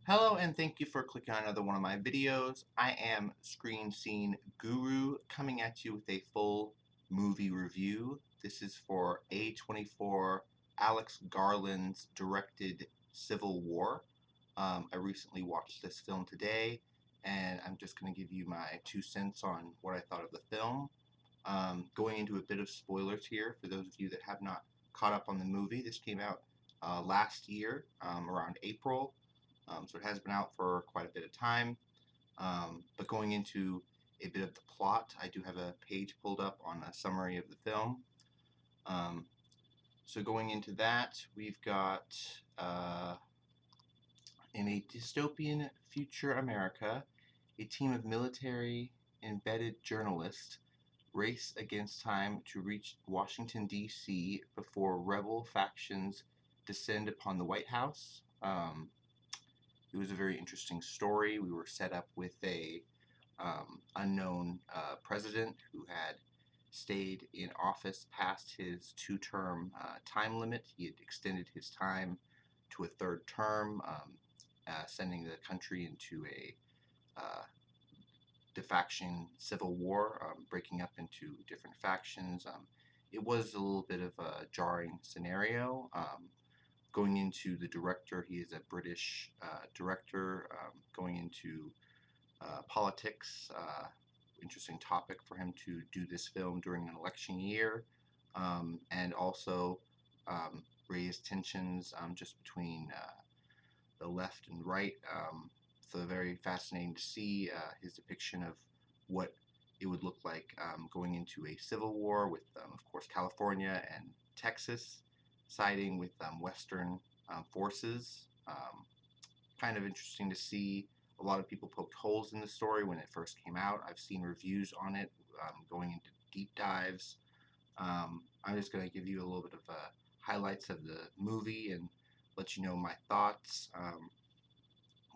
Hello and thank you for clicking on another one of my videos. I am Screen Scene Guru coming at you with a full movie review. This is for A24 Alex Garland's directed Civil War. I recently watched this film today and I'm just going to give you my 2 cents on what I thought of the film. Going into a bit of spoilers here for those of you that have not caught up on the movie. This came out last year around April. So it has been out for quite a bit of time. But going into a bit of the plot, I do have a page pulled up on a summary of the film. So going into that, we've got in a dystopian future America, a team of military embedded journalists race against time to reach Washington, D.C. before rebel factions descend upon the White House. It was a very interesting story. We were set up with a unknown president who had stayed in office past his two-term time limit. He had extended his time to a third term, sending the country into a defaction civil war, breaking up into different factions. It was a little bit of a jarring scenario. Going into the director, he is a British director. Going into politics, interesting topic for him to do this film during an election year, and also raise tensions just between the left and right. So very fascinating to see his depiction of what it would look like going into a civil war with, of course, California and Texas siding with Western forces. Kind of interesting to see. A lot of people poked holes in the story when it first came out. I've seen reviews on it, going into deep dives. I'm just going to give you a little bit of highlights of the movie and let you know my thoughts.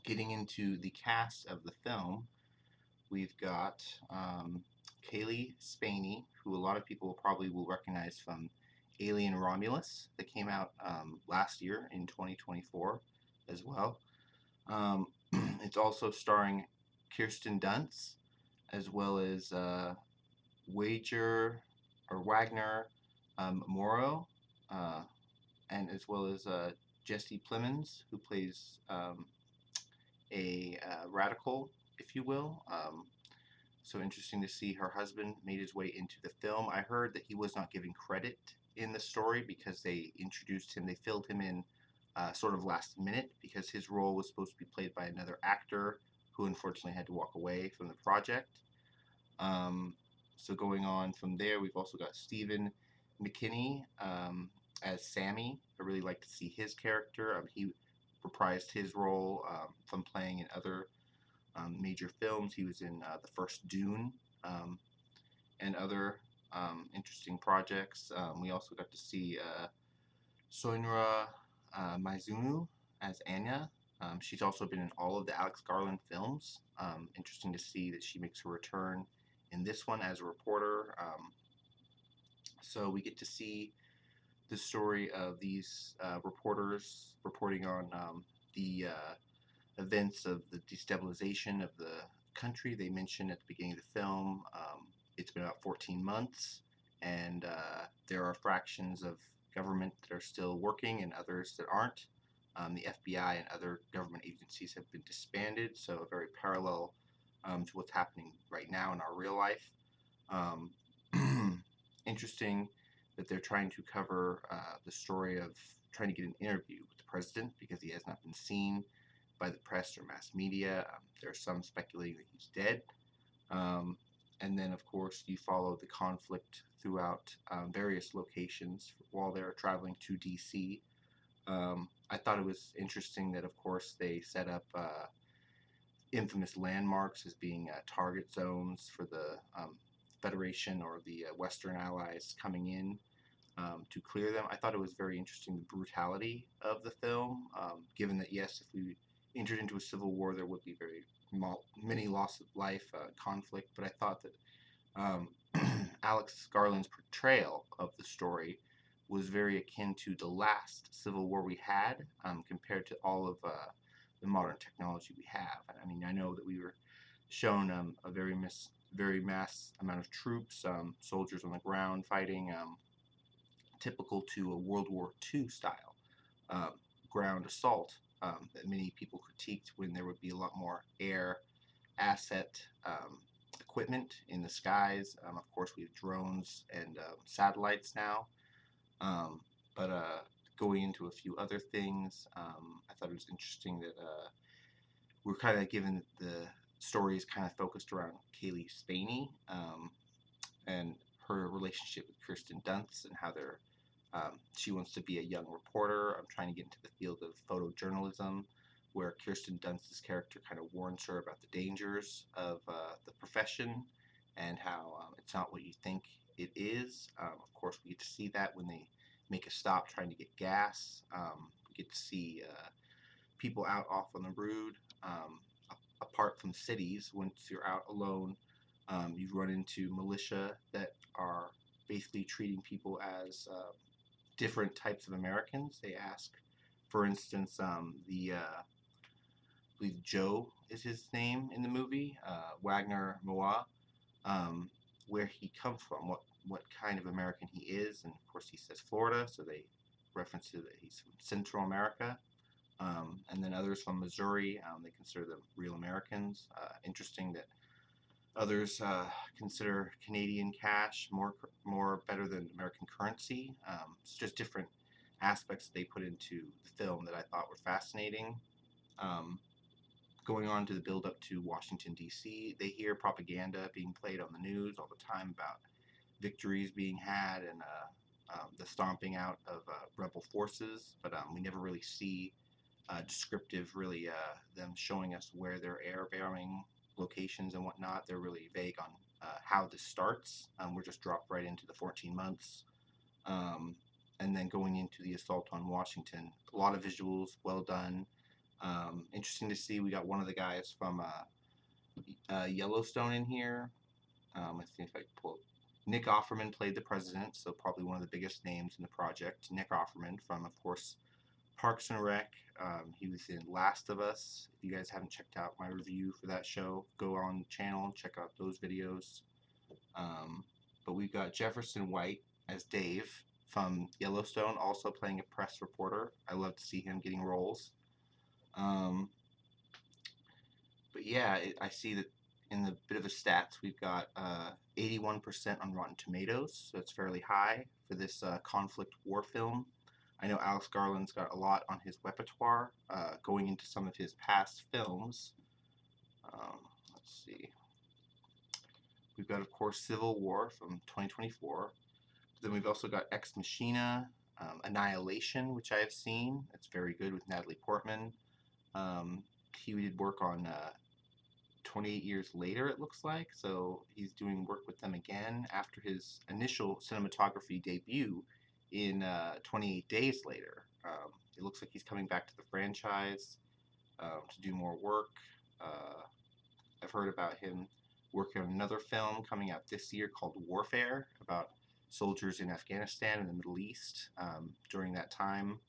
Getting into the cast of the film, we've got Caileespaeny, who a lot of people probably will recognize from Alien Romulus that came out last year in 2024 as well. It's also starring Kirstendunst as well as Wagner Morrow, and as well as Jesse Plemons, who plays a radical, if you will. So interesting to see her husband made his way into the film. I heard that he was not given credit in the story because they introduced him, they filled him in sort of last minute because his role was supposed to be played by another actor who unfortunately had to walk away from the project. So going on from there, we've also got Stephen McKinney as Sammy. I really like to see his character. He reprised his role from playing in other major films. He was in the first Dune and other interesting projects. We also got to see Soinra Maizunu as Anya. She's also been in all of the Alex Garland films. Interesting to see that she makes her return in this one as a reporter. So we get to see the story of these reporters reporting on the events of the destabilization of the country. They mentioned at the beginning of the film it's been about 14 months, and there are fractions of government that are still working and others that aren't. The FBI and other government agencies have been disbanded, so very parallel to what's happening right now in our real life. Interesting that they're trying to cover the story of trying to get an interview with the president because he has not been seen by the press or mass media. There's some speculating that he's dead. And then, of course, you follow the conflict throughout various locations while they're traveling to D.C. I thought it was interesting that, of course, they set up infamous landmarks as being target zones for the Federation or the Western allies coming in to clear them. I thought it was very interesting, the brutality of the film, given that, yes, if we entered into a civil war, there would be very many loss of life, conflict, but I thought that Alex Garland's portrayal of the story was very akin to the last civil war we had, compared to all of the modern technology we have. I mean, I know that we were shown a very mass amount of troops, soldiers on the ground fighting, typical to a World War II style um, ground assault that many people critiqued when there would be a lot more air asset equipment in the skies. Of course, we have drones and satellites now. Um, but going into a few other things, I thought it was interesting that we're kind of given the stories kind of focused around Caileespaeny and her relationship with Kirsten Dunst and how she wants to be a young reporter. I'm trying to get into the field of photojournalism, where Kirsten Dunst's character kind of warns her about the dangers of the profession and how it's not what you think it is. Of course, we get to see that when they make a stop trying to get gas. We get to see people out off on the road. Apart from cities, once you're out alone, you run into militia that are basically treating people as different types of Americans. They ask, for instance, I believe Joe is his name in the movie, Wagner Moa, um, where he comes from, what kind of American he is, and of course he says Florida, so they reference to that he's from Central America. And then others from Missouri, they consider them real Americans. Interesting that others consider Canadian cash more better than American currency. It's just different aspects they put into the film that I thought were fascinating. Um, Going on to the build up to Washington D.C., they hear propaganda being played on the news all the time about victories being had and the stomping out of rebel forces, but we never really see descriptive, really them showing us where their air bearing locations and whatnot. They're really vague on how this starts. We're just dropped right into the 14 months. Um, and then going into the assault on Washington. A lot of visuals, well done. Interesting to see. We got one of the guys from Yellowstone in here. Let's see if I can pull. Nick Offerman played the president, so probably one of the biggest names in the project. Nick Offerman from, of course, Parks and Rec. He was in Last of Us. If you guys haven't checked out my review for that show, go on the channel and check out those videos. But we've got Jefferson White as Dave from Yellowstone, also playing a press reporter. I love to see him getting roles. But yeah, I see that in the bit of the stats, we've got 81% on Rotten Tomatoes, so it's fairly high for this conflict war film. I know Alex Garland's got a lot on his repertoire going into some of his past films. Let's see. We've got, of course, Civil War from 2024. Then we've also got Ex Machina, Annihilation, which I have seen. It's very good with Natalie Portman. He did work on 28 years later, it looks like, so he's doing work with them again after his initial cinematography debut in 28 Days Later. It looks like he's coming back to the franchise to do more work. I've heard about him working on another film coming out this year called Warfare, about soldiers in Afghanistan and the Middle East during that time.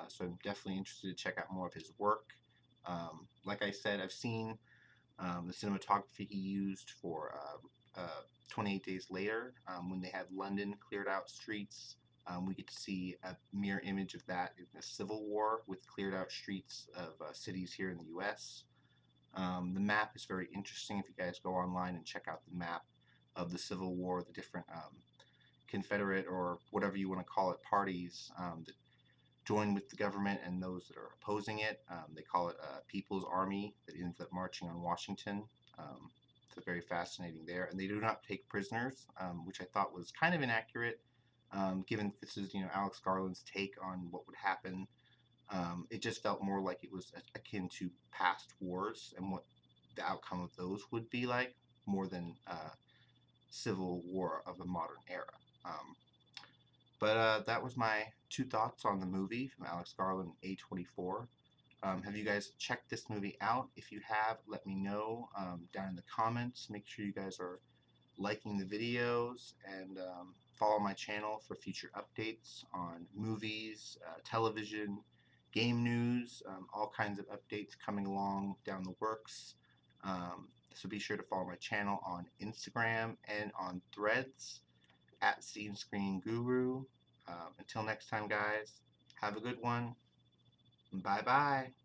So I'm definitely interested to check out more of his work. Like I said, I've seen the cinematography he used for 28 Days Later. When they had London cleared out streets, we get to see a mirror image of that in the Civil War with cleared out streets of cities here in the U.S. The map is very interesting. If you guys go online and check out the map of the Civil War, the different Confederate or whatever you want to call it parties that join with the government and those that are opposing it. They call it a People's Army that ends up marching on Washington. It's very fascinating there. And they do not take prisoners, which I thought was kind of inaccurate, given this is Alex Garland's take on what would happen. It just felt more like it was akin to past wars and what the outcome of those would be like, more than Civil War of the modern era. But that was my 2 thoughts on the movie from Alex Garland, A24. Have you guys checked this movie out? If you have, let me know down in the comments. Make sure you guys are liking the videos and follow my channel for future updates on movies, television, game news, all kinds of updates coming along down the works. So be sure to follow my channel on Instagram and on Threads at Scene Screen Guru. Until next time, guys, have a good one. Bye bye.